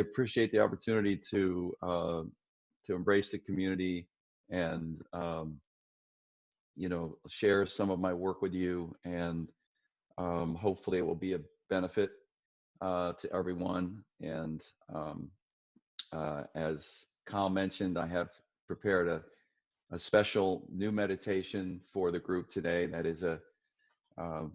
appreciate the opportunity to embrace the community and share some of my work with you, and hopefully it will be a benefit to everyone. And as Kyle mentioned, I have prepared a special new meditation for the group today. That is um,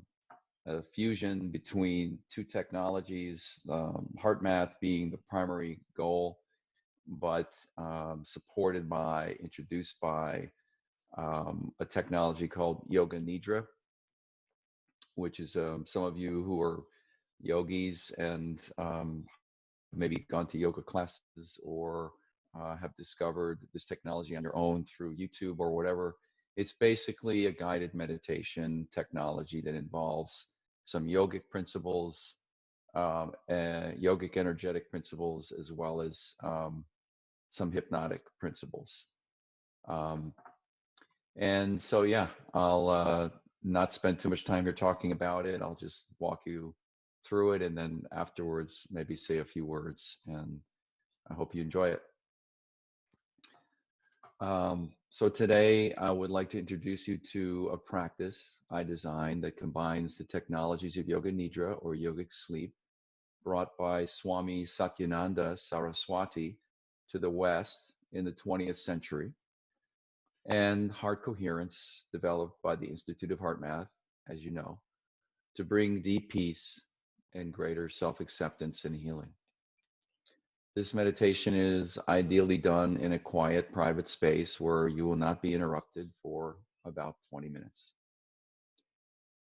a fusion between two technologies, HeartMath being the primary goal, but introduced by a technology called Yoga Nidra, which is some of you who are yogis and maybe gone to yoga classes or have discovered this technology on your own through YouTube or whatever. It's basically a guided meditation technology that involves some yogic principles, yogic energetic principles, as well as some hypnotic principles. And so, yeah, I'll not spend too much time here talking about it. I'll just walk you through it, and then afterwards maybe say a few words, and I hope you enjoy it. So today I would like to introduce you to a practice I designed that combines the technologies of Yoga Nidra, or yogic sleep, brought by Swami Satyananda Saraswati to the West in the 20th century, and Heart Coherence, developed by the Institute of HeartMath, as you know, to bring deep peace and greater self-acceptance and healing. This meditation is ideally done in a quiet, private space where you will not be interrupted for about 20 minutes.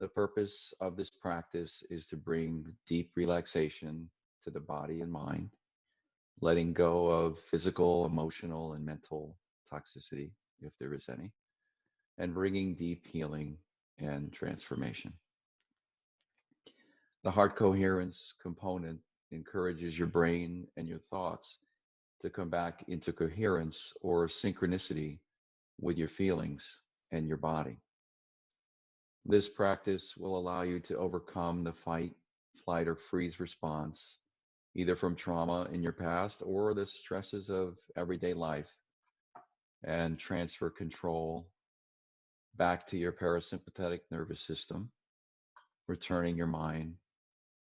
The purpose of this practice is to bring deep relaxation to the body and mind, letting go of physical, emotional, and mental toxicity, if there is any, and bringing deep healing and transformation. The heart coherence component encourages your brain and your thoughts to come back into coherence or synchronicity with your feelings and your body. This practice will allow you to overcome the fight, flight, or freeze response, either from trauma in your past or the stresses of everyday life, and transfer control back to your parasympathetic nervous system, returning your mind,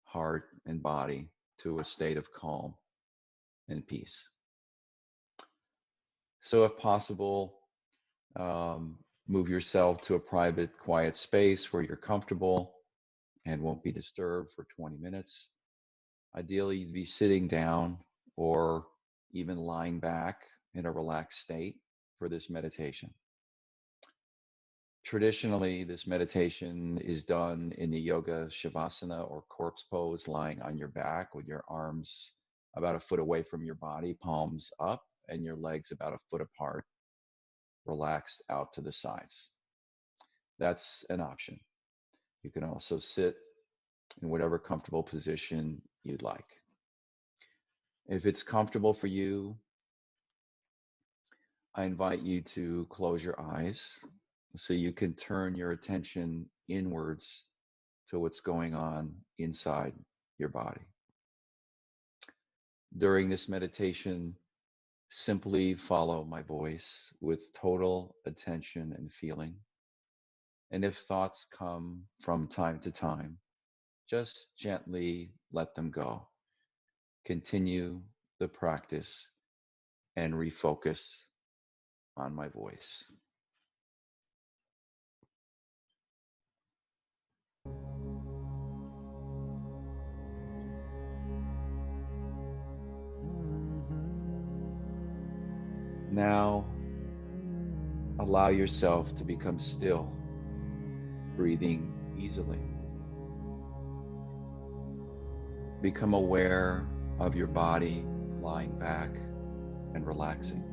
heart, and body to a state of calm and peace. So if possible, move yourself to a private, quiet space where you're comfortable and won't be disturbed for 20 minutes. Ideally, you'd be sitting down or even lying back in a relaxed state for this meditation. Traditionally, this meditation is done in the yoga shavasana, or corpse pose, lying on your back with your arms about a foot away from your body, palms up, and your legs about a foot apart, relaxed out to the sides. That's an option. You can also sit in whatever comfortable position you'd like. If it's comfortable for you, I invite you to close your eyes so you can turn your attention inwards to what's going on inside your body. During this meditation, simply follow my voice with total attention and feeling. And if thoughts come from time to time, just gently let them go. Continue the practice and refocus on my voice. Now, allow yourself to become still, breathing easily. Become aware of your body lying back and relaxing.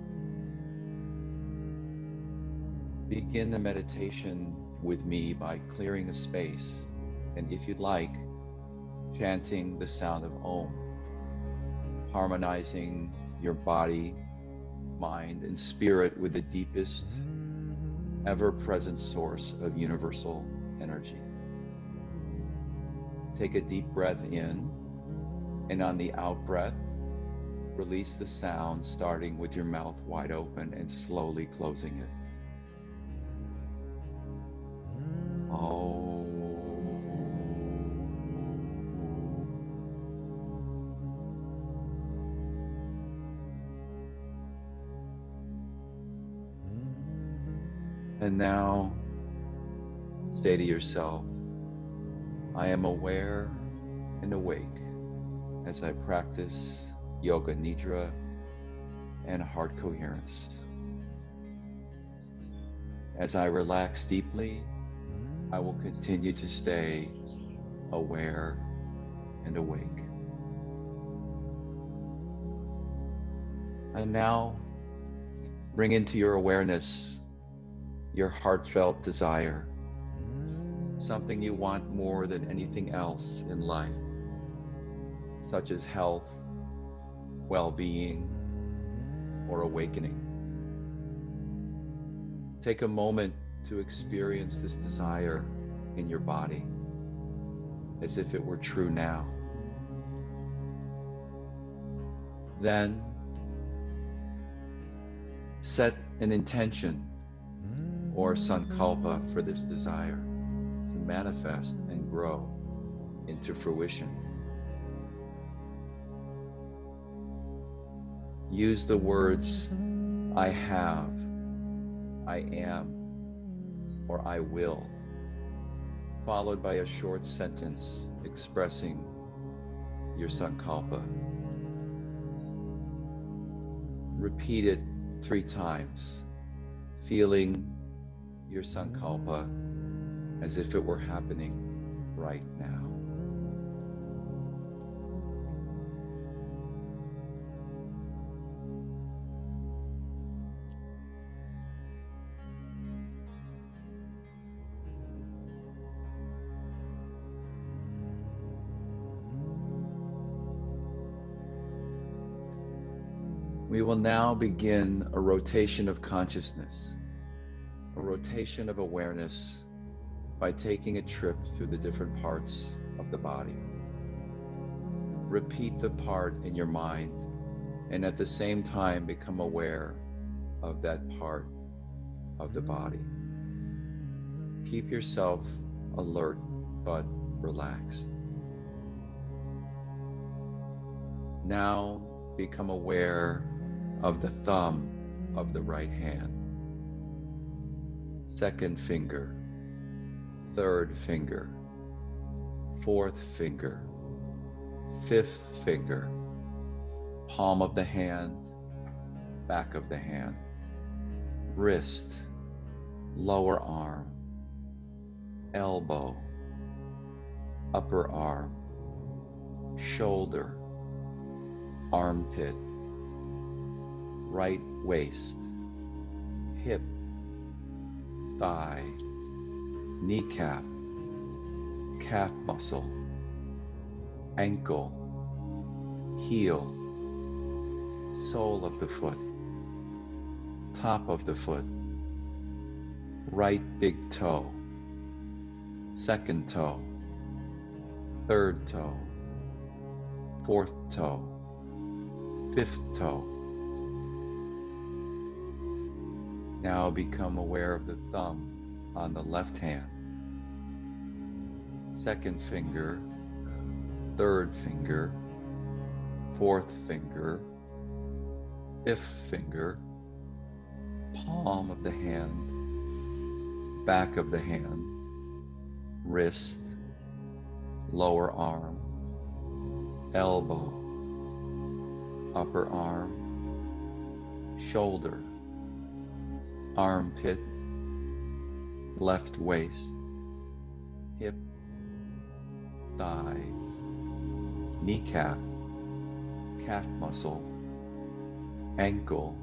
Begin the meditation with me by clearing a space, and if you'd like, chanting the sound of Om, harmonizing your body, mind, and spirit with the deepest, ever-present source of universal energy. Take a deep breath in, and on the out breath, Release the sound, starting with your mouth wide open and slowly closing it. Oh. And now say to yourself, I am aware and awake as I practice Yoga Nidra and Heart Coherence. As I relax deeply, I will continue to stay aware and awake. And now bring into your awareness your heartfelt desire, something you want more than anything else in life, such as health, well-being, or awakening. Take a moment to experience this desire in your body as if it were true now. Then set an intention or sankalpa for this desire to manifest and grow into fruition. Use the words I have, I am, or I will, followed by a short sentence expressing your sankalpa. Repeat it 3 times, feeling your sankalpa as if it were happening right now. We will now begin a rotation of consciousness, a rotation of awareness by taking a trip through the different parts of the body. Repeat the part in your mind and at the same time become aware of that part of the body. Keep yourself alert but relaxed. Now become aware of the thumb of the right hand, second finger, third finger, fourth finger, fifth finger, palm of the hand, back of the hand, wrist, lower arm, elbow, upper arm, shoulder, armpit, right waist, hip, thigh, kneecap, calf muscle, ankle, heel, sole of the foot, top of the foot, right big toe, second toe, third toe, fourth toe, fifth toe. Now become aware of the thumb on the left hand, second finger, third finger, fourth finger, fifth finger, palm of the hand, back of the hand, wrist, lower arm, elbow, upper arm, shoulder, armpit, left waist, hip, thigh, kneecap, calf muscle, ankle,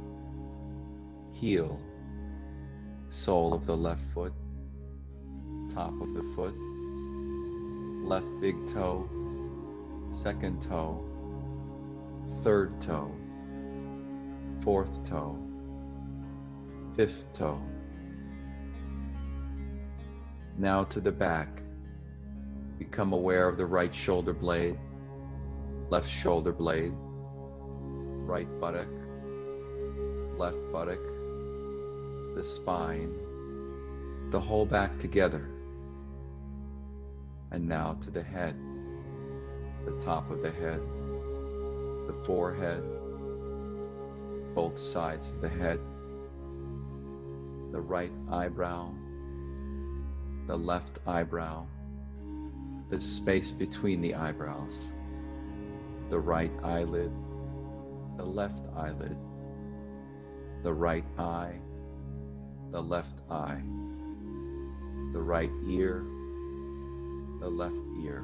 heel, sole of the left foot, top of the foot, left big toe, second toe, third toe, fourth toe, fifth toe. Now to the back. Become aware of the right shoulder blade, left shoulder blade, right buttock, left buttock, the spine, the whole back together. And now to the head, the top of the head, the forehead, both sides of the head, the right eyebrow, the left eyebrow, the space between the eyebrows, the right eyelid, the left eyelid, the right eye, the left eye, the right ear, the left ear,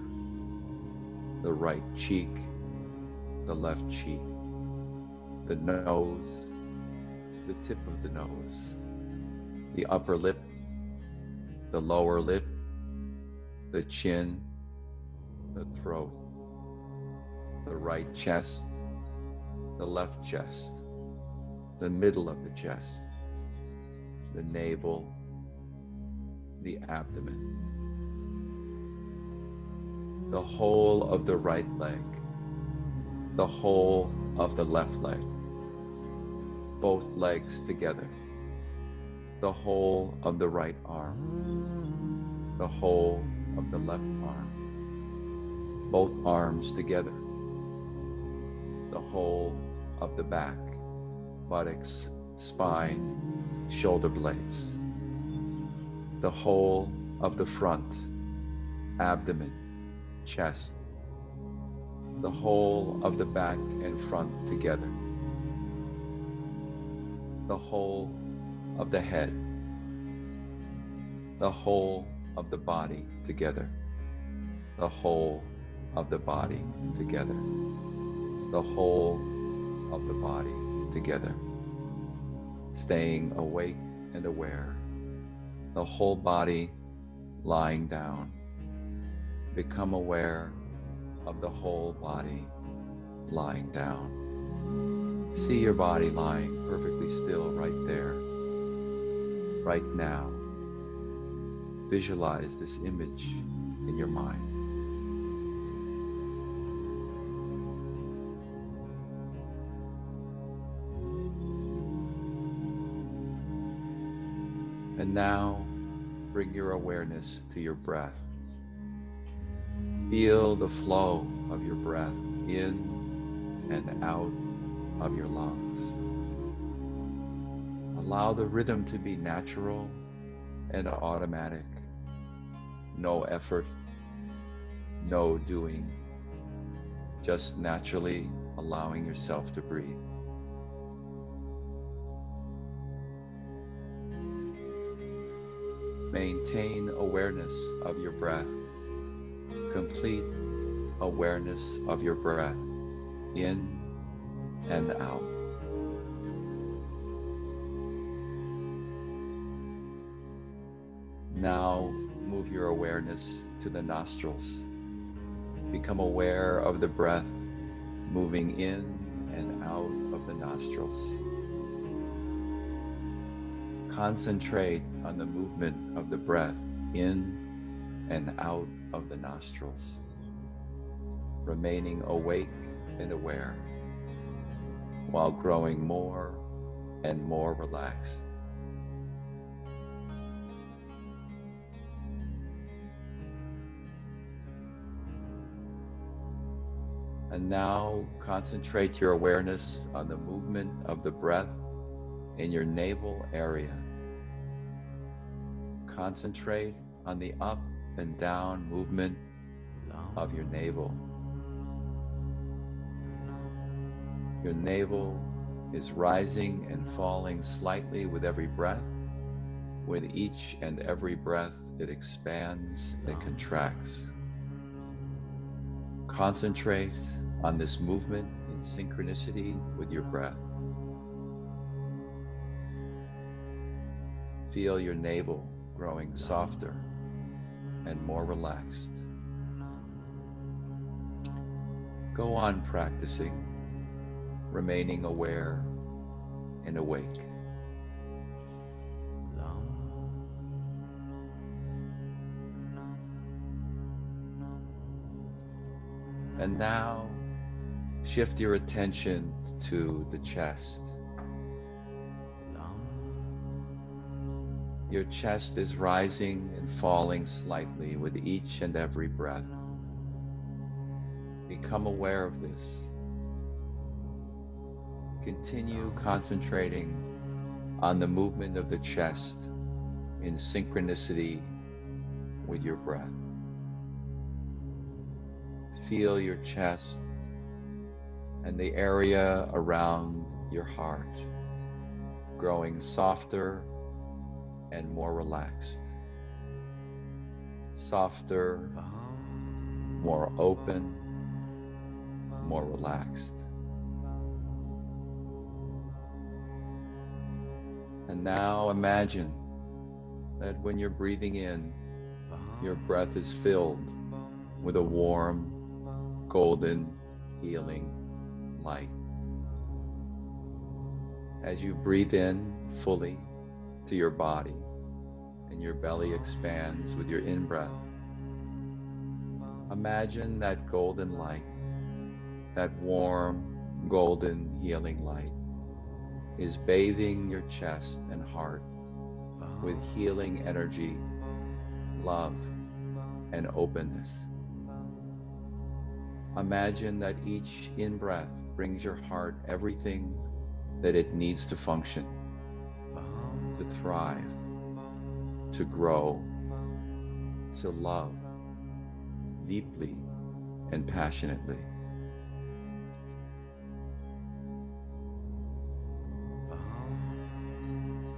the right cheek, the left cheek, the nose, the tip of the nose, the upper lip, the lower lip, the chin, the throat, the right chest, the left chest, the middle of the chest, the navel, the abdomen, the whole of the right leg, the whole of the left leg, both legs together, the whole of the right arm, the whole of the left arm, both arms together, the whole of the back, buttocks, spine, shoulder blades, the whole of the front, abdomen, chest, the whole of the back and front together, the whole of the head, the whole of the body together, the whole of the body together, the whole of the body together, staying awake and aware, the whole body lying down. Become aware of the whole body lying down. See your body lying perfectly still right there, right now. Visualize this image in your mind. And now, bring your awareness to your breath. Feel the flow of your breath in and out of your lungs. Allow the rhythm to be natural and automatic. No effort, no doing, just naturally allowing yourself to breathe. Maintain awareness of your breath, complete awareness of your breath in and out. Now move your awareness to the nostrils. Become aware of the breath moving in and out of the nostrils. Concentrate on the movement of the breath in and out of the nostrils, remaining awake and aware while growing more and more relaxed. And now concentrate your awareness on the movement of the breath in your navel area. Concentrate on the up and down movement of your navel. Your navel is rising and falling slightly with every breath. With each and every breath, it expands and contracts. Concentrate on this movement in synchronicity with your breath. Feel your navel growing softer and more relaxed. Go on practicing, remaining aware and awake. And now, shift your attention to the chest. Your chest is rising and falling slightly with each and every breath. Become aware of this. Continue concentrating on the movement of the chest in synchronicity with your breath. Feel your chest and the area around your heart growing softer and more relaxed. Softer, more open, more relaxed. And now imagine that when you're breathing in, your breath is filled with a warm, golden, healing light. As you breathe in fully to your body and your belly expands with your in-breath, imagine that golden light, that warm, golden, healing light is bathing your chest and heart with healing energy, love, and openness. Imagine that each in-breath brings your heart everything that it needs to function, to thrive, to grow, to love deeply and passionately.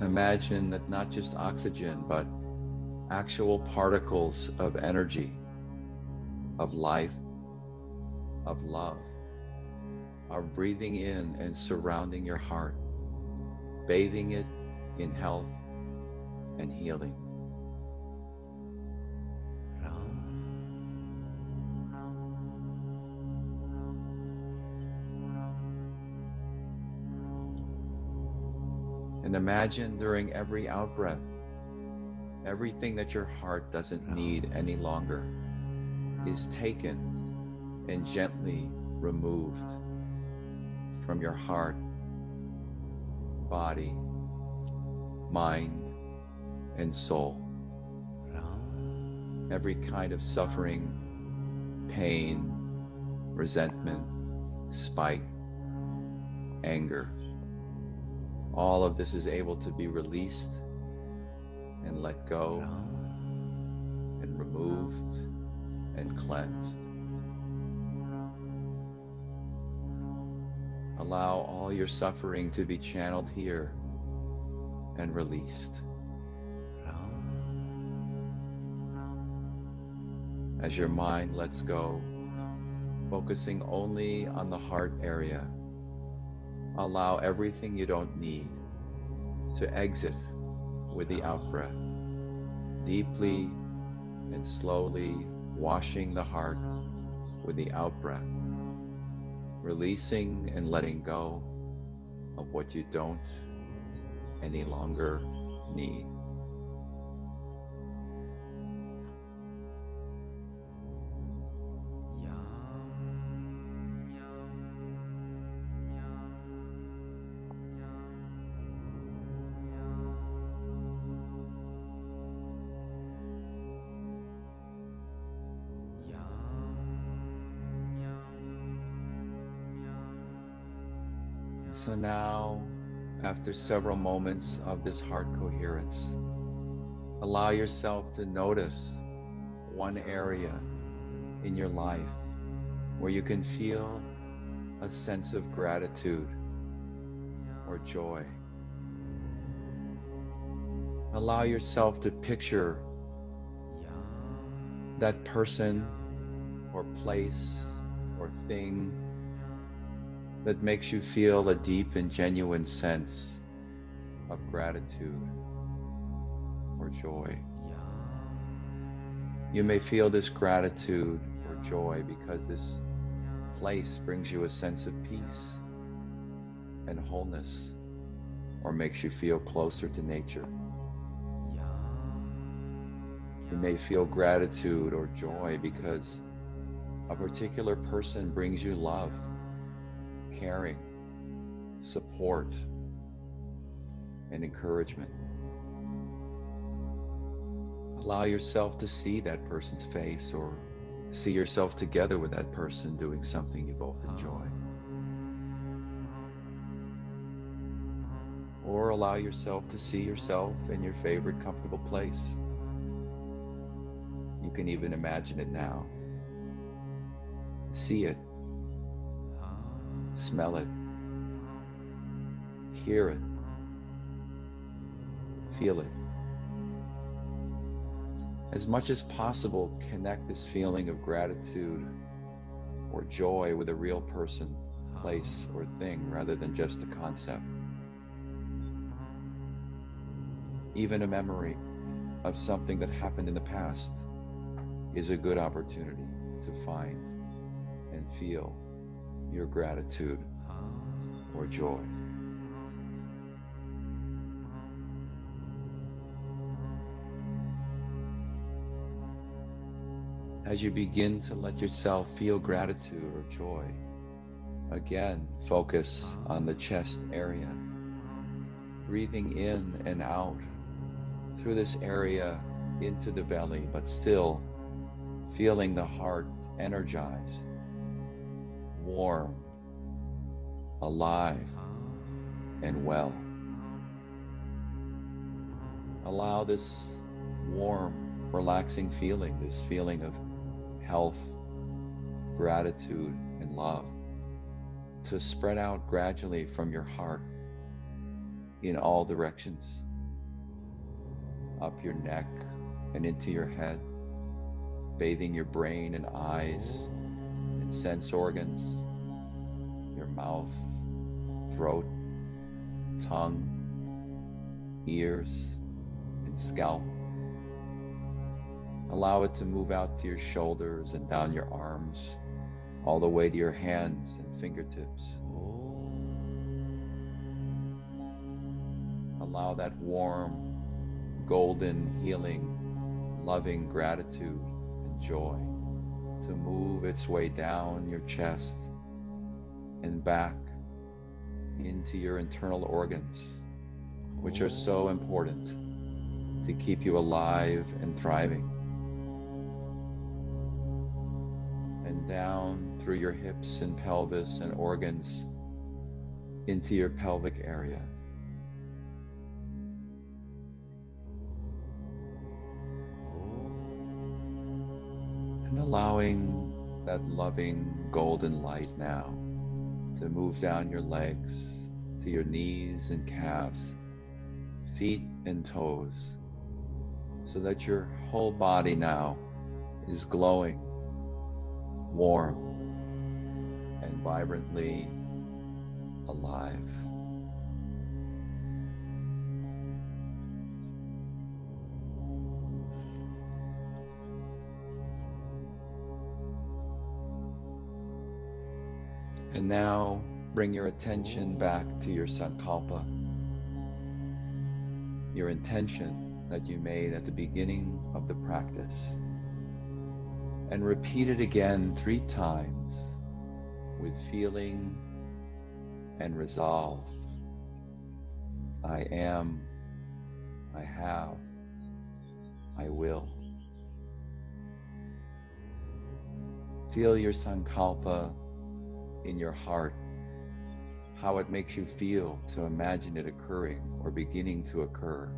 Imagine that not just oxygen, but actual particles of energy, of life, of love, are breathing in and surrounding your heart, bathing it in health and healing. And imagine during every out-breath, everything that your heart doesn't need any longer is taken and gently removed from your heart, body, mind, and soul. Every kind of suffering, pain, resentment, spite, anger, all of this is able to be released and let go and removed and cleansed. Allow all your suffering to be channeled here and released. As your mind lets go, focusing only on the heart area, allow everything you don't need to exit with the out-breath, deeply and slowly washing the heart with the out-breath, releasing and letting go of what you don't any longer need. So now, after several moments of this heart coherence, allow yourself to notice one area in your life where you can feel a sense of gratitude or joy. Allow yourself to picture that person or place or thing that makes you feel a deep and genuine sense of gratitude or joy. You may feel this gratitude or joy because this place brings you a sense of peace and wholeness, or makes you feel closer to nature. You may feel gratitude or joy because a particular person brings you love, caring, support, and encouragement. Allow yourself to see that person's face, or see yourself together with that person doing something you both enjoy. Or allow yourself to see yourself in your favorite comfortable place. You can even imagine it now. See it, smell it, hear it, feel it. As much as possible, connect this feeling of gratitude or joy with a real person, place, or thing rather than just a concept. Even a memory of something that happened in the past is a good opportunity to find and feel your gratitude or joy. As you begin to let yourself feel gratitude or joy, again, focus on the chest area, breathing in and out through this area into the belly, but still feeling the heart energized, warm, alive, and well. Allow this warm, relaxing feeling, this feeling of health, gratitude, and love, to spread out gradually from your heart in all directions, up your neck and into your head, bathing your brain and eyes and sense organs, your mouth, throat, tongue, ears, and scalp. Allow it to move out to your shoulders and down your arms, all the way to your hands and fingertips. Allow that warm, golden, healing, loving gratitude and joy to move its way down your chest and back into your internal organs, which are so important to keep you alive and thriving. And down through your hips and pelvis and organs into your pelvic area. And allowing that loving golden light now to move down your legs to your knees and calves, feet and toes, so that your whole body now is glowing, warm, and vibrantly alive. And now bring your attention back to your sankalpa, your intention that you made at the beginning of the practice, and repeat it again 3 times with feeling and resolve. I am, I have, I will. Feel your sankalpa in your heart, how it makes you feel to imagine it occurring or beginning to occur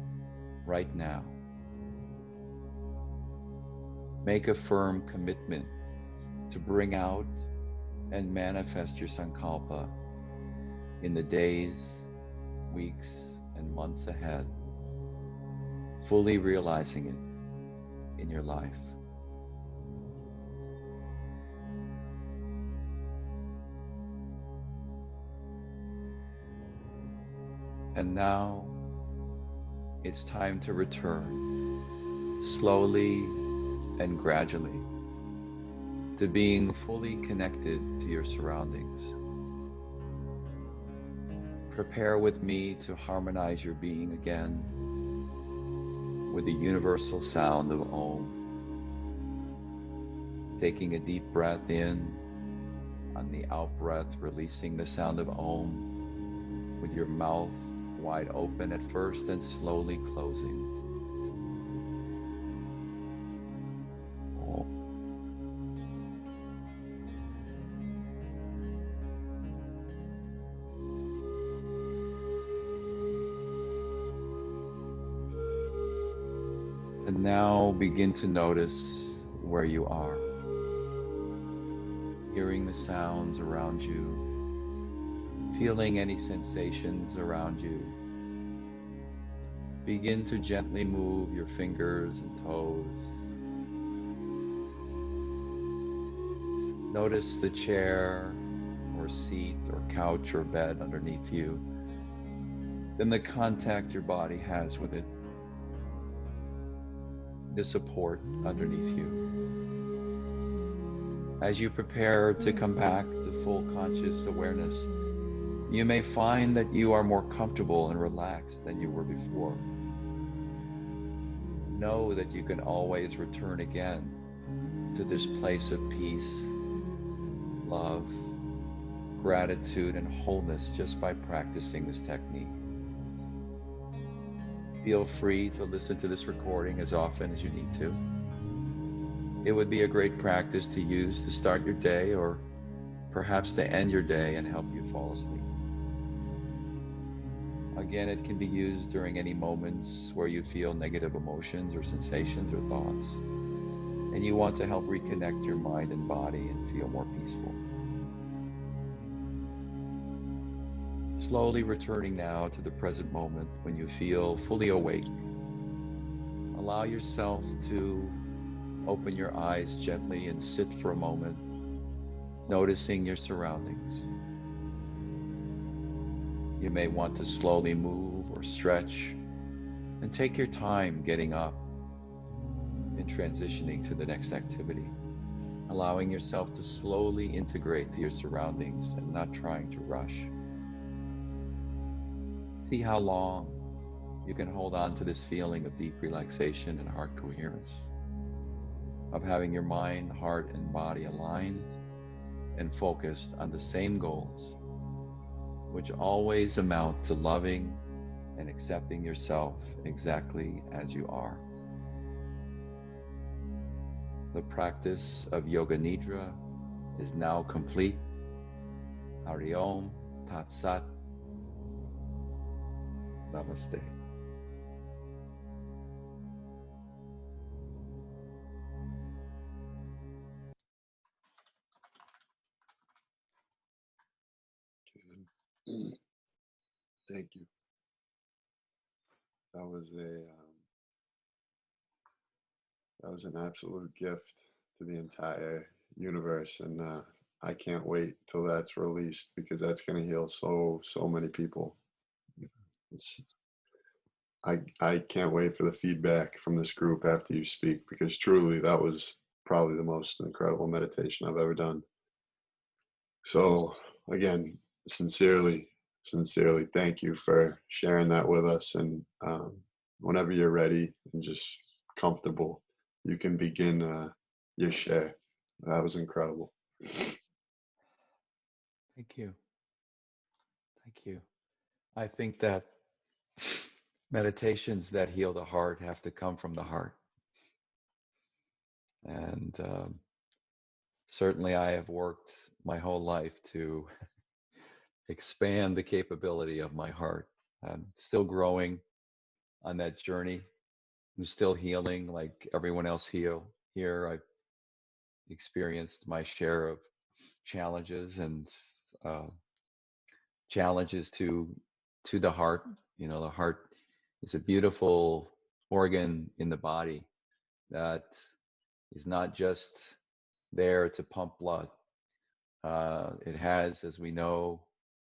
right now. Make a firm commitment to bring out and manifest your sankalpa in the days, weeks, and months ahead, fully realizing it in your life. And now it's time to return slowly and gradually to being fully connected to your surroundings. Prepare with me to harmonize your being again with the universal sound of Om. Taking a deep breath in, on the out breath releasing the sound of Om. with your mouth wide open at first, then slowly closing. And now begin to notice where you are, hearing the sounds around you, feeling any sensations around you. Begin to gently move your fingers and toes. Notice the chair or seat or couch or bed underneath you, then the contact your body has with it, the support underneath you. As you prepare to come back to full conscious awareness, you may find that you are more comfortable and relaxed than you were before. Know that you can always return again to this place of peace, love, gratitude, and wholeness just by practicing this technique. Feel free to listen to this recording as often as you need to. It would be a great practice to use to start your day or perhaps to end your day and help you fall asleep. Again, it can be used during any moments where you feel negative emotions or sensations or thoughts, and you want to help reconnect your mind and body and feel more peaceful. Slowly returning now to the present moment when you feel fully awake. Allow yourself to open your eyes gently and sit for a moment, noticing your surroundings. You may want to slowly move or stretch and take your time getting up and transitioning to the next activity, allowing yourself to slowly integrate to your surroundings and not trying to rush. See how long you can hold on to this feeling of deep relaxation and heart coherence, of having your mind, heart, and body aligned and focused on the same goals, which always amount to loving and accepting yourself exactly as you are. The practice of Yoga Nidra is now complete. Hari Om, Tat Sat, Namaste. Thank you. That was an absolute gift to the entire universe, and I can't wait till that's released because that's going to heal so many people. I can't wait for the feedback from this group after you speak, because truly that was probably the most incredible meditation I've ever done. So again, sincerely, thank you for sharing that with us. And whenever you're ready and just comfortable, you can begin your share. That was incredible. Thank you. Thank you. I think that meditations that heal the heart have to come from the heart. And certainly I have worked my whole life to expand the capability of my heart. I'm still growing on that journey. I'm still healing like everyone else here. I've experienced my share of challenges and challenges to the heart. You know, the heart is a beautiful organ in the body that is not just there to pump blood. It has, as we know,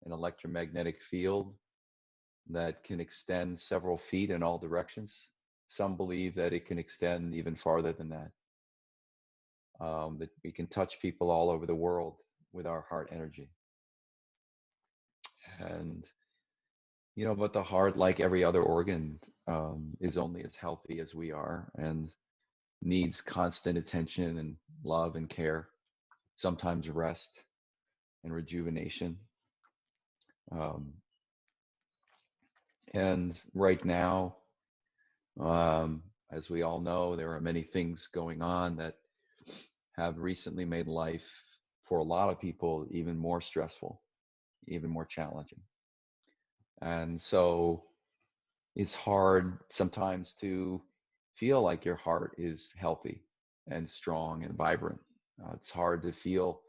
an electromagnetic field that can extend several feet in all directions. Some believe that it can extend even farther than that. That we can touch people all over the world with our heart energy. And, you know, but the heart, like every other organ, is only as healthy as we are and needs constant attention and love and care, sometimes rest and rejuvenation. And right now, um, as we all know, there are many things going on that have recently made life for a lot of people even more stressful, even more challenging. And so it's hard sometimes to feel like your heart is healthy and strong and vibrant. It's hard to feel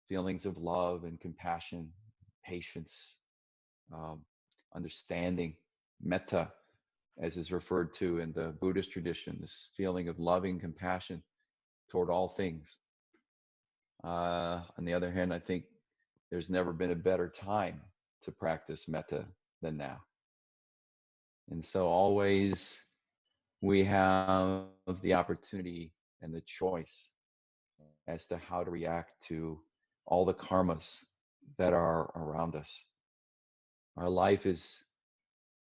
feelings of love and compassion, patience, um, understanding, metta, as is referred to in the Buddhist tradition, this feeling of loving compassion toward all things. On the other hand, I think there's never been a better time to practice metta than now. And so always we have the opportunity and the choice as to how to react to all the karmas that are around us. Our life is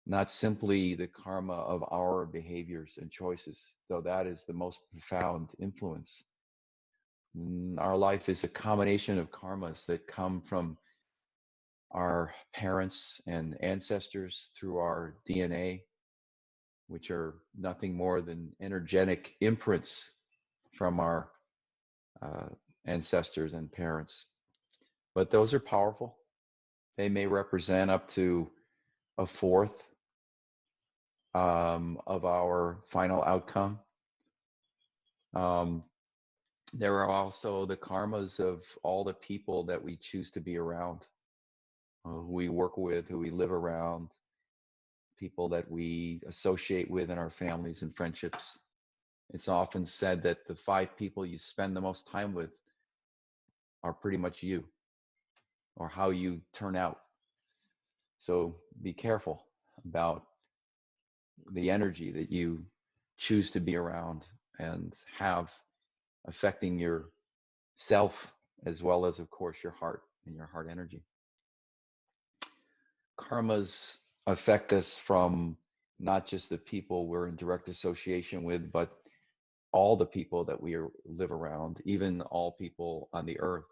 not simply the karma of our behaviors and choices, though that is the most profound influence. Our life is a combination of karmas that come from our parents and ancestors through our DNA, which are nothing more than energetic imprints from our uh, ancestors and parents. But those are powerful. They may represent up to a fourth of our final outcome. Um, there are also the karmas of all the people that we choose to be around, who we work with, who we live around, people that we associate with in our families and friendships. It's often said that the 5 people you spend the most time with are pretty much you, or how you turn out. So be careful about the energy that you choose to be around and have affecting your self, as well as, of course, your heart and your heart energy. Karmas affect us from not just the people we're in direct association with, but all the people that live around, even all people on the earth,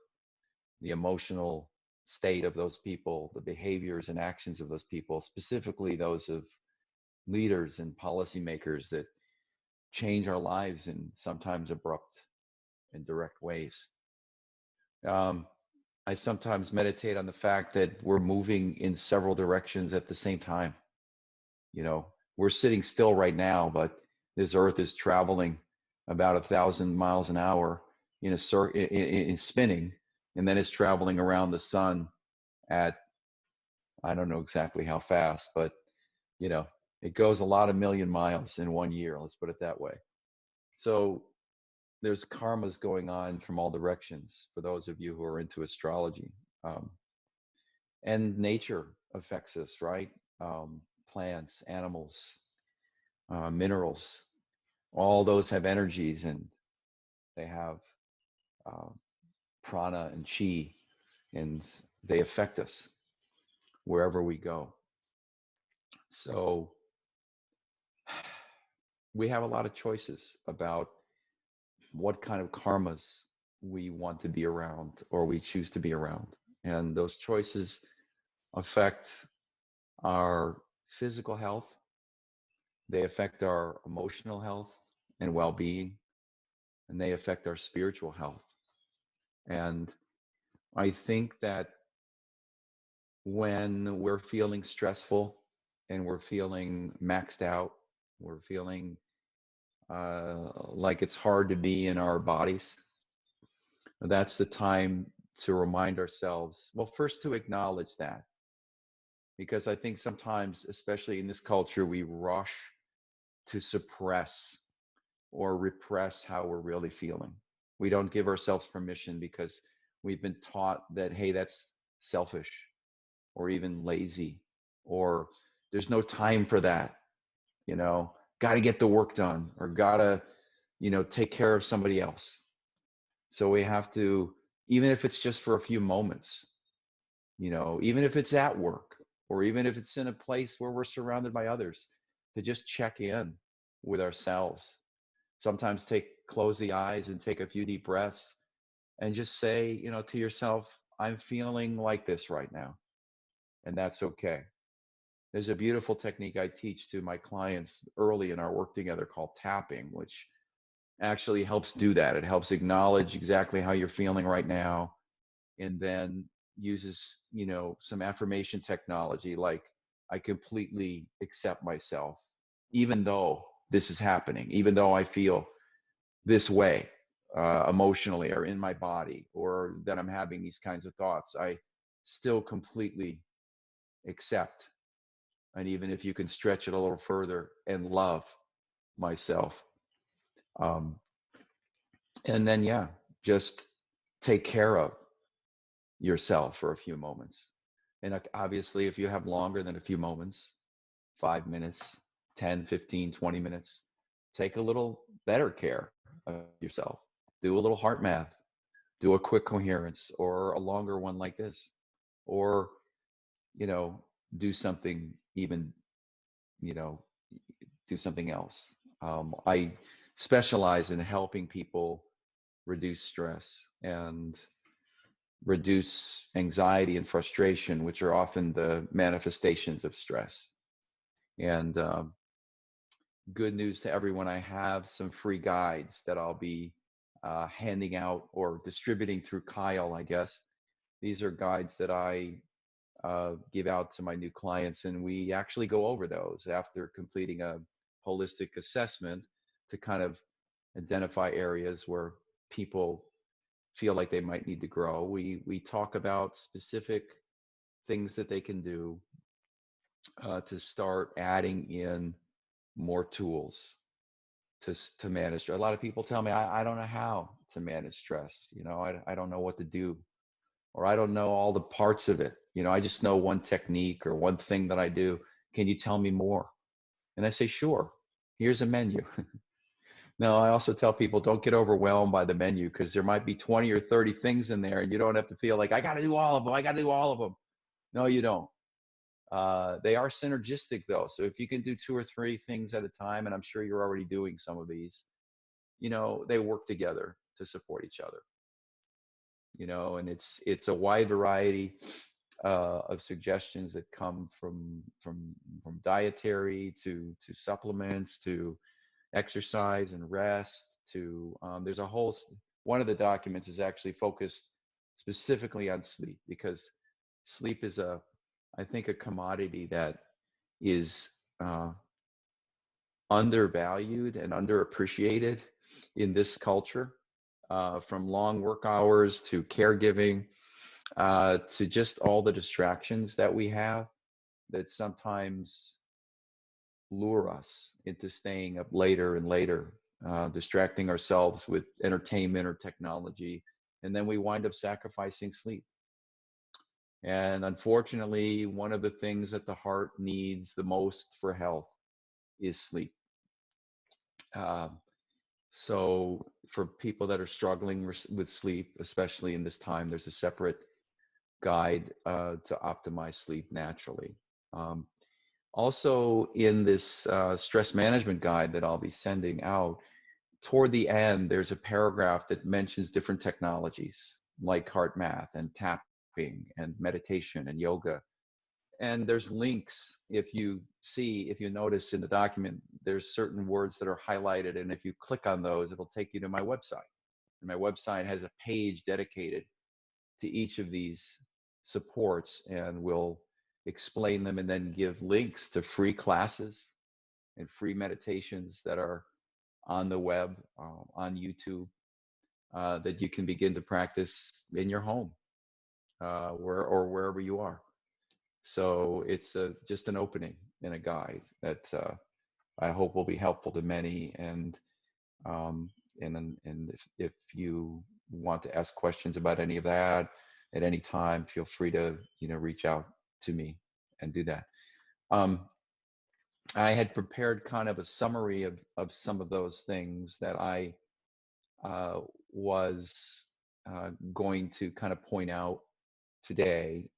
the emotional state of those people, the behaviors and actions of those people, specifically those of leaders and policymakers that change our lives in sometimes abrupt and direct ways. Um, I sometimes meditate on the fact that we're moving in several directions at the same time. You know, we're sitting still right now, but this earth is traveling about 1,000 miles an hour in in spinning, and then it's traveling around the sun at, I don't know exactly how fast, but you know, it goes a lot of million miles in one year. Let's put it that way. So there's karmas going on from all directions for those of you who are into astrology. Um, and nature affects us, right? Plants, animals, minerals, all those have energies, and they have uh, prana and chi, and they affect us wherever we go. So we have a lot of choices about what kind of karmas we want to be around or we choose to be around. And those choices affect our physical health, they affect our emotional health and well being, and they affect our spiritual health. And I think that when we're feeling stressful and we're feeling maxed out, we're feeling like it's hard to be in our bodies, that's the time to remind ourselves, well, first to acknowledge that, because I think sometimes, especially in this culture, we rush to suppress or repress how we're really feeling. We don't give ourselves permission because we've been taught that, hey, that's selfish or even lazy, or there's no time for that, you know, got to get the work done, or got to, you know, take care of somebody else. So we have to, even if it's just for a few moments, you know, even if it's at work, or even if it's in a place where we're surrounded by others, to just check in with ourselves. Sometimes close the eyes and take a few deep breaths and just say, you know, to yourself, I'm feeling like this right now, and that's okay. There's a beautiful technique I teach to my clients early in our work together called tapping, which actually helps do that. It helps acknowledge exactly how you're feeling right now, and then uses, some affirmation technology like, I completely accept myself, even though this is happening, even though I feel this way, emotionally, or in my body, or that I'm having these kinds of thoughts, I still completely accept. And even if you can stretch it a little further, and love myself. Um, and then, yeah, just take care of yourself for a few moments. And obviously, if you have longer than a few moments, 5 minutes, 10, 15, 20 minutes, take a little better care of yourself. Do a little heart math, do a quick coherence, or a longer one like this, or, you know, do something even, you know, do something else. I specialize in helping people reduce stress and reduce anxiety and frustration, which are often the manifestations of stress. And good news to everyone, I have some free guides that I'll be handing out or distributing through Kyle, I guess. These are guides that I give out to my new clients, and we actually go over those after completing a holistic assessment to kind of identify areas where people feel like they might need to grow. We talk about specific things that they can do to start adding in more tools to manage. A lot of people tell me, I don't know how to manage stress. I don't know what to do, or I don't know all the parts of it. I just know one technique or one thing that I do. Can you tell me more? And I say, sure. Here's a menu. Now, I also tell people, don't get overwhelmed by the menu, because there might be 20 or 30 things in there, and you don't have to feel like, I got to do all of them. I got to do all of them. No, you don't. They are synergistic, though. So if you can do 2 or 3 things at a time, and I'm sure you're already doing some of these, they work together to support each other. And it's a wide variety of suggestions that come from dietary to supplements to exercise and rest to there's a whole one of the documents is actually focused specifically on sleep, because sleep is I think a commodity that is undervalued and underappreciated in this culture, from long work hours to caregiving, to just all the distractions that we have that sometimes lure us into staying up later and later, distracting ourselves with entertainment or technology, and then we wind up sacrificing sleep. And unfortunately, one of the things that the heart needs the most for health is sleep. Um, so for people that are struggling with sleep, especially in this time, there's a separate guide to optimize sleep naturally. Um, Also, in this stress management guide that I'll be sending out, toward the end, there's a paragraph that mentions different technologies like HeartMath and tapping and meditation and yoga. And there's links. If you notice in the document, there's certain words that are highlighted. And if you click on those, it'll take you to my website. And my website has a page dedicated to each of these supports, and we'll explain them and then give links to free classes and free meditations that are on the web, on YouTube, that you can begin to practice in your home, or wherever you are. So it's just an opening in a guide that I hope will be helpful to many. Um, and if you want to ask questions about any of that at any time, feel free to reach out to me and do that. Um, I had prepared kind of a summary of some of those things that I was going to kind of point out today,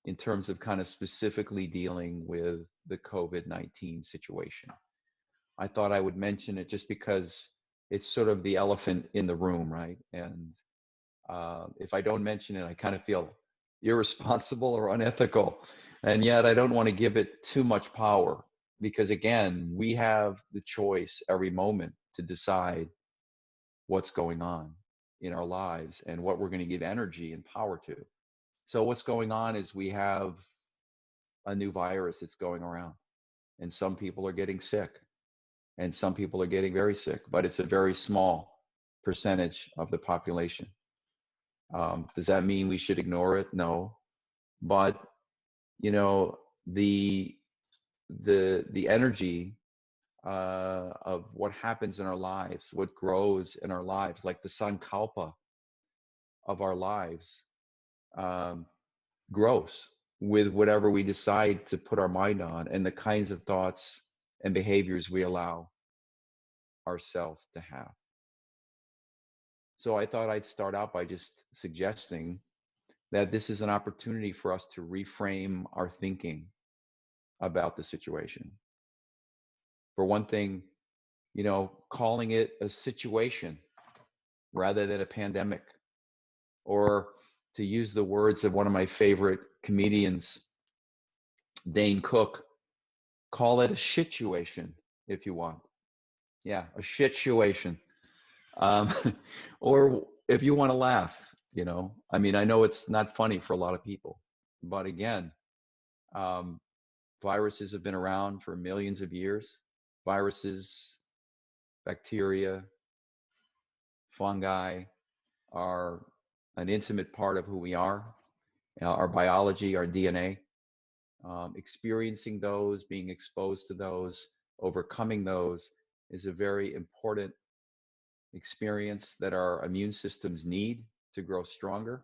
in terms of kind of specifically dealing with the COVID-19 situation. I thought I would mention it just because it's sort of the elephant in the room, right? And if I don't mention it, I kind of feel irresponsible or unethical. And yet I don't want to give it too much power, because again, we have the choice every moment to decide what's going on in our lives and what we're going to give energy and power to. So what's going on is we have a new virus that's going around, and some people are getting sick, and some people are getting very sick, but it's a very small percentage of the population. Does that mean we should ignore it? No. But you know, the the energy of what happens in our lives, what grows in our lives, like the sankalpa of our lives, um, grows with whatever we decide to put our mind on and the kinds of thoughts and behaviors we allow ourselves to have. So I thought I'd start out by just suggesting that this is an opportunity for us to reframe our thinking about the situation. For one thing, you know, calling it a situation rather than a pandemic, or to use the words of one of my favorite comedians, Dane Cook, call it a situation if you want. Yeah, a situation. Um, or if you want to laugh, you know, I mean, I know it's not funny for a lot of people, but again, um, viruses have been around for millions of years. Viruses, bacteria, fungi are an intimate part of who we are, our biology, our DNA. Experiencing those, being exposed to those, overcoming those is a very important experience that our immune systems need to grow stronger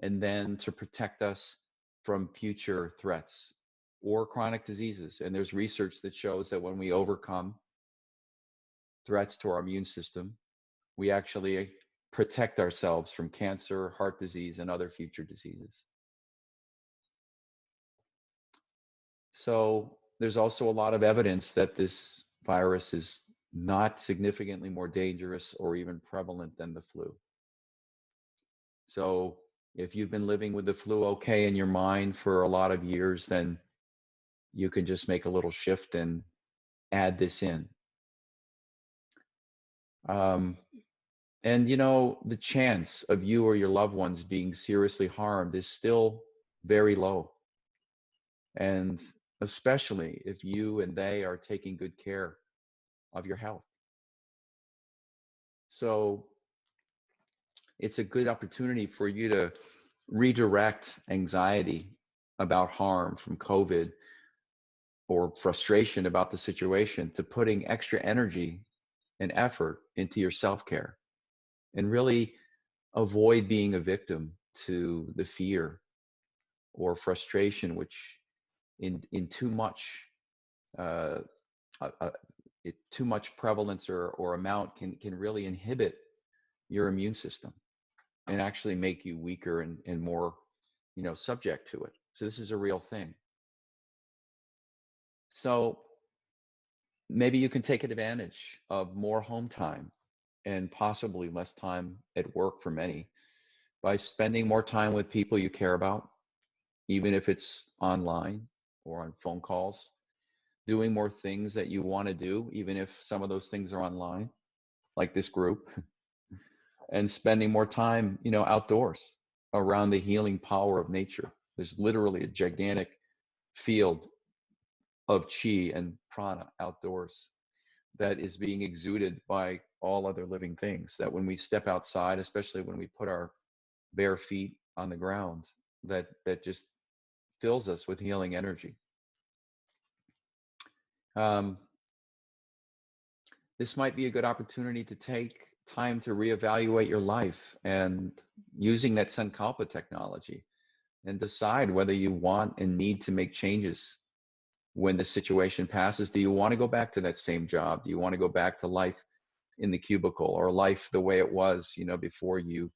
and then to protect us from future threats or chronic diseases. And there's research that shows that when we overcome threats to our immune system, we actually protect ourselves from cancer, heart disease, and other future diseases. So there's also a lot of evidence that this virus is not significantly more dangerous or even prevalent than the flu. So if you've been living with the flu okay in your mind for a lot of years, then you can just make a little shift and add this in. Um, and you know, the chance of you or your loved ones being seriously harmed is still very low. And especially if you and they are taking good care of your health. So it's a good opportunity for you to redirect anxiety about harm from COVID or frustration about the situation to putting extra energy and effort into your self-care and really avoid being a victim to the fear or frustration, which in too much uh, too much prevalence or amount can really inhibit your immune system and actually make you weaker and more, you know, subject to it. So this is a real thing. So maybe you can take advantage of more home time and possibly less time at work for many by spending more time with people you care about, even if it's online or on phone calls, doing more things that you want to do, even if some of those things are online, like this group, and spending more time, you know, outdoors around the healing power of nature. There's literally a gigantic field of chi and prana outdoors that is being exuded by all other living things, that when we step outside, especially when we put our bare feet on the ground, that just fills us with healing energy. Um, this might be a good opportunity to take time to reevaluate your life and using that Sankalpa technology and decide whether you want and need to make changes when the situation passes. Do you want to go back to that same job? Do you want to go back to life in the cubicle or life the way it was, you know, before you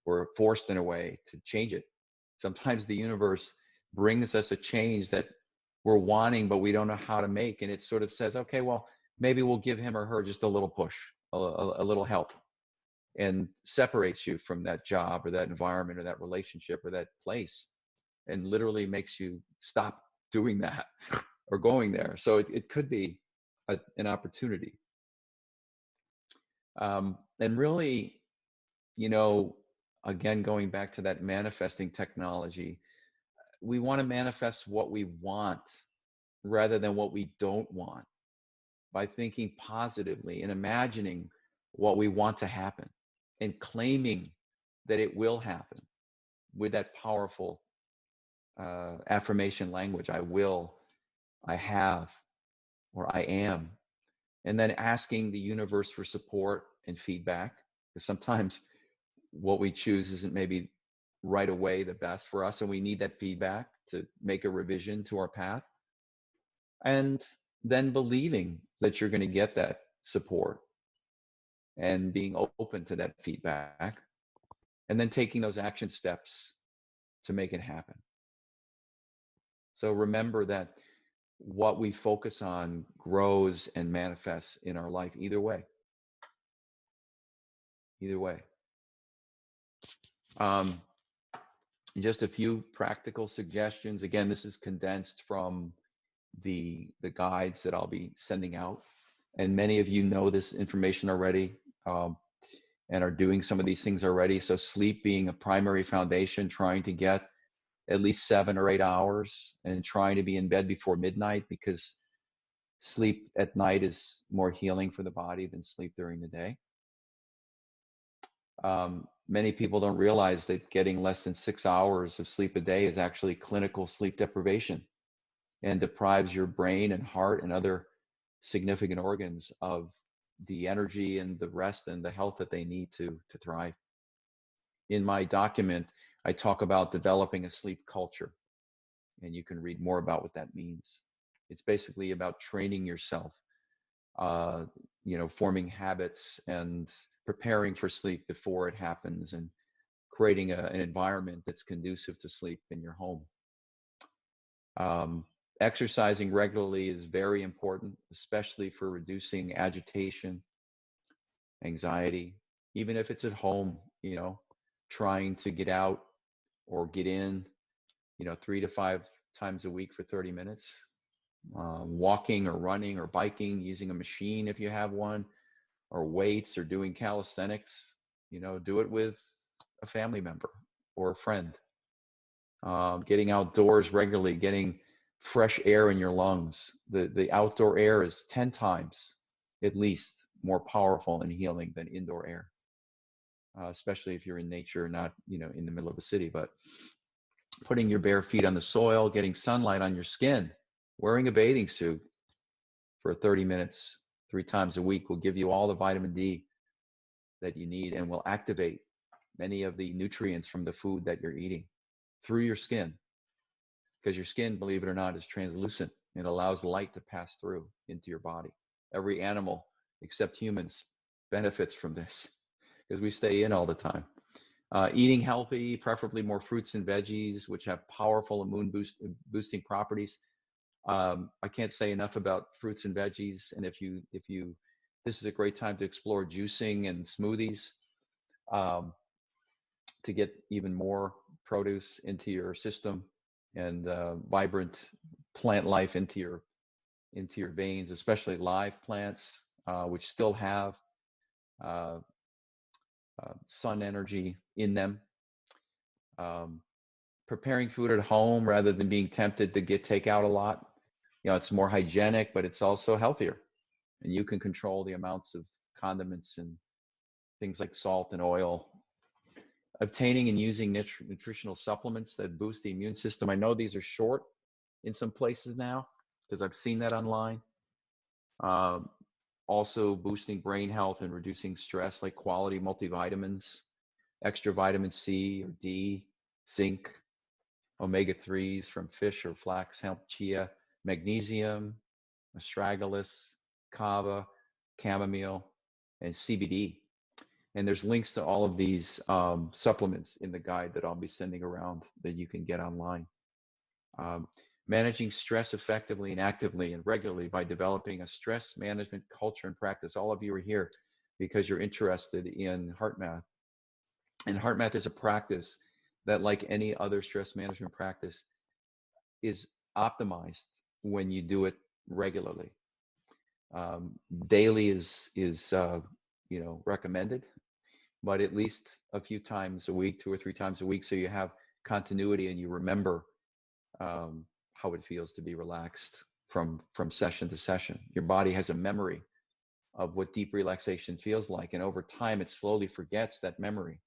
were forced in a way to change it? Sometimes the universe brings us a change that we're wanting, but we don't know how to make. And it sort of says, okay, well, maybe we'll give him or her just a little push, a little help, and separates you from that job or that environment or that relationship or that place. and literally makes you stop doing that or going there. So it could be an opportunity. And really, you know, again, going back to that manifesting technology, we want to manifest what we want rather than what we don't want by thinking positively and imagining what we want to happen and claiming that it will happen with that powerful affirmation language. I will, I have, or I am. And then asking the universe for support and feedback, because sometimes what we choose isn't maybe right away the best for us, and we need that feedback to make a revision to our path. And then believing that you're going to get that support and being open to that feedback, and then taking those action steps to make it happen. So remember that what we focus on grows and manifests in our life either way. Either way. Just a few practical suggestions. Again, this is condensed from the guides that I'll be sending out. And many of you know this information already and are doing some of these things already. So sleep being a primary foundation, trying to get at least 7 or 8 hours and trying to be in bed before midnight, because sleep at night is more healing for the body than sleep during the day. Many people don't realize that getting less than 6 hours of sleep a day is actually clinical sleep deprivation and deprives your brain and heart and other significant organs of the energy and the rest and the health that they need to thrive. In my document, I talk about developing a sleep culture, and you can read more about what that means. It's basically about training yourself, forming habits and preparing for sleep before it happens, and creating an environment that's conducive to sleep in your home. Exercising regularly is very important, especially for reducing agitation, anxiety, even if it's at home, trying to get out or get in, 3 to 5 times a week for 30 minutes, walking or running or biking, using a machine if you have one, or weights, or doing calisthenics. Do it with a family member or a friend. Getting outdoors regularly, getting fresh air in your lungs. The outdoor air is 10 times at least more powerful and healing than indoor air, especially if you're in nature, not in the middle of a city. But putting your bare feet on the soil, getting sunlight on your skin, wearing a bathing suit for 30 minutes 3 times a week will give you all the vitamin D that you need, and will activate many of the nutrients from the food that you're eating through your skin, because your skin, believe it or not, is translucent. It allows light to pass through into your body. Every animal except humans benefits from this, because we stay in all the time. Eating healthy, preferably more fruits and veggies, which have powerful immune boosting properties. I can't say enough about fruits and veggies. And if you, this is a great time to explore juicing and smoothies, to get even more produce into your system, and vibrant plant life into your veins, especially live plants, which still have sun energy in them. Preparing food at home rather than being tempted to get takeout a lot. It's more hygienic, but it's also healthier, and you can control the amounts of condiments and things like salt and oil. Obtaining and using nutritional supplements that boost the immune system. I know these are short in some places now, because I've seen that online. Also boosting brain health and reducing stress, like quality multivitamins, extra vitamin C or D, zinc, omega-3s from fish or flax, hemp, chia, magnesium, astragalus, kava, chamomile, and CBD. And there's links to all of these supplements in the guide that I'll be sending around that you can get online. Managing stress effectively and actively and regularly by developing a stress management culture and practice. All of you are here because you're interested in HeartMath. And HeartMath is a practice that, like any other stress management practice, is optimized when you do it regularly. Daily is recommended, but at least a few times a week, 2 or 3 times a week, so you have continuity and you remember how it feels to be relaxed from session to session. Your body has a memory of what deep relaxation feels like, and over time it slowly forgets that memory,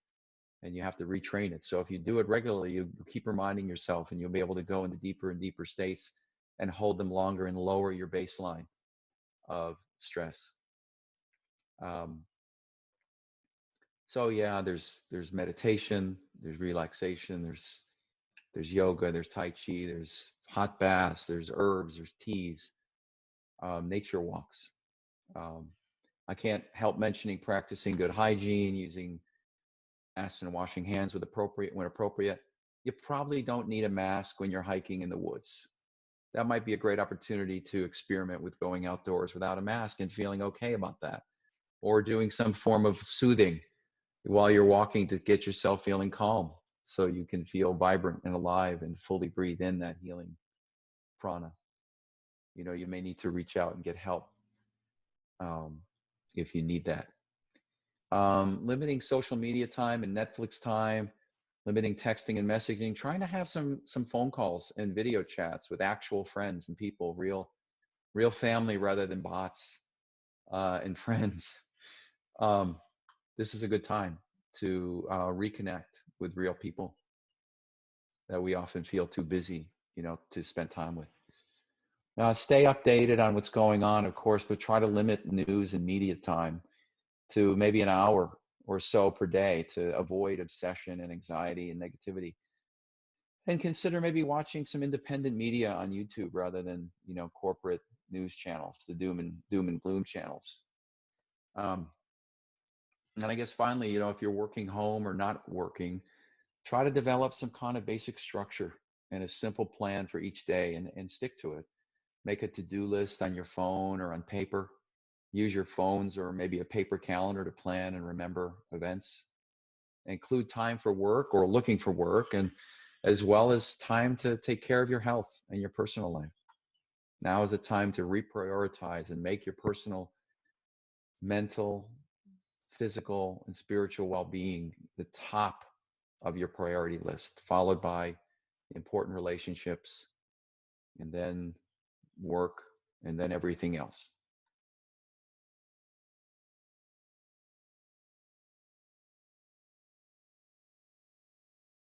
and you have to retrain it. So if you do it regularly, you keep reminding yourself, and you'll be able to go into deeper and deeper states and hold them longer and lower your baseline of stress. Um, so yeah, there's meditation, there's relaxation, there's yoga, there's tai chi, there's hot baths, there's herbs, there's teas, nature walks. Um, I can't help mentioning practicing good hygiene, using masks and washing hands when appropriate. You probably don't need a mask when you're hiking in the woods. That might be a great opportunity to experiment with going outdoors without a mask and feeling okay about that, or doing some form of soothing while you're walking to get yourself feeling calm, so you can feel vibrant and alive and fully breathe in that healing prana. You may need to reach out and get help um, if you need that. Limiting social media time and Netflix time, limiting texting and messaging, trying to have some phone calls and video chats with actual friends and people, real family rather than bots and friends. Um, this is a good time to reconnect with real people that we often feel too busy, to spend time with. Stay updated on what's going on, of course, but try to limit news and media time to maybe an hour or so per day to avoid obsession and anxiety and negativity. And consider maybe watching some independent media on YouTube rather than, corporate news channels, the doom and gloom channels. Um, and I guess finally, if you're working home or not working, try to develop some kind of basic structure and a simple plan for each day, and stick to it. Make a to-do list on your phone or on paper. Use your phones or maybe a paper calendar to plan and remember events. Include time for work or looking for work, and as well as time to take care of your health and your personal life. Now is the time to reprioritize and make your personal, mental, physical, and spiritual well-being the top of your priority list, followed by important relationships, and then work, and then everything else.